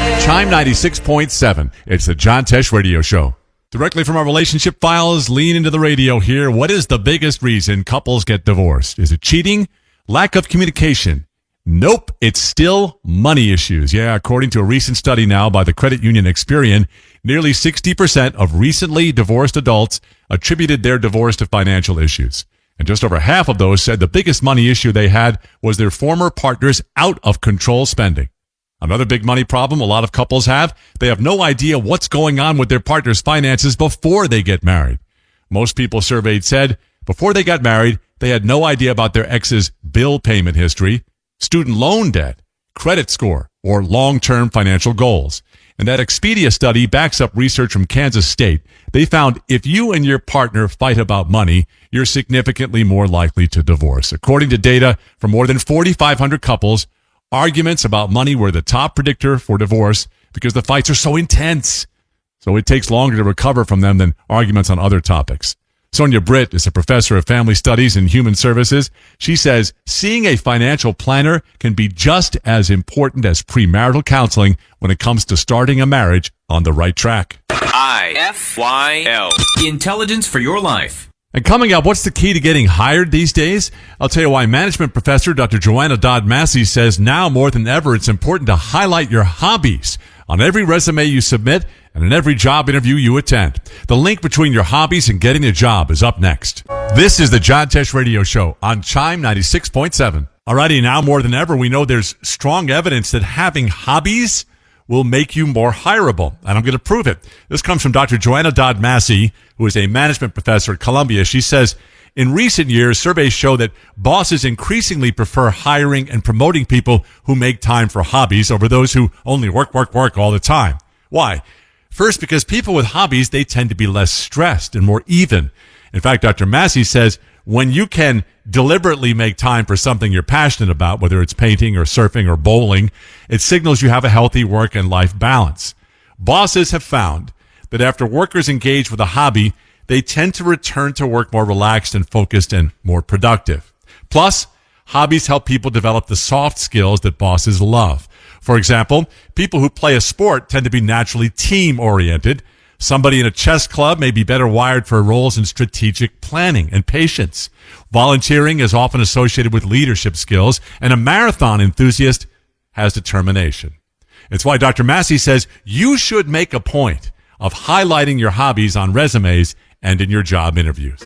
CHYM 96.7. It's the John Tesh Radio Show. Directly from our relationship files, lean into the radio here. What is the biggest reason couples get divorced? Is it cheating? Lack of communication? Nope, it's still money issues. Yeah, according to a recent study now by the credit union Experian, nearly 60% of recently divorced adults attributed their divorce to financial issues. And just over half of those said the biggest money issue they had was their former partner's out-of-control spending. Another big money problem a lot of couples have, they have no idea what's going on with their partner's finances before they get married. Most people surveyed said before they got married, they had no idea about their ex's bill payment history, student loan debt, credit score, or long-term financial goals. And that Expedia study backs up research from Kansas State. They found if you and your partner fight about money, you're significantly more likely to divorce. According to data from more than 4,500 couples, arguments about money were the top predictor for divorce because the fights are so intense. So it takes longer to recover from them than arguments on other topics. Sonia Britt is a professor of family studies and human services. She says seeing a financial planner can be just as important as premarital counseling when it comes to starting a marriage on the right track. IFYL. Intelligence for your life. And coming up, what's the key to getting hired these days? I'll tell you why management professor Dr. Joanna Dodd-Massey says now more than ever it's important to highlight your hobbies on every resume you submit and in every job interview you attend. The link between your hobbies and getting a job is up next. This is the John Tesh Radio Show on CHYM 96.7. Alrighty, now more than ever, we know there's strong evidence that having hobbies will make you more hireable, and I'm going to prove it. This comes from Dr. Joanna Dodd-Massey, who is a management professor at Columbia. She says, in recent years, surveys show that bosses increasingly prefer hiring and promoting people who make time for hobbies over those who only work all the time. Why? First, because people with hobbies, they tend to be less stressed and more even. In fact, Dr. Massey says, when you can deliberately make time for something you're passionate about, whether it's painting or surfing or bowling, it signals you have a healthy work and life balance. Bosses have found that after workers engage with a hobby, they tend to return to work more relaxed and focused and more productive. Plus, hobbies help people develop the soft skills that bosses love. For example, people who play a sport tend to be naturally team-oriented. Somebody in a chess club may be better wired for roles in strategic planning and patience. Volunteering is often associated with leadership skills, and a marathon enthusiast has determination. It's why Dr. Massey says you should make a point of highlighting your hobbies on resumes and in your job interviews.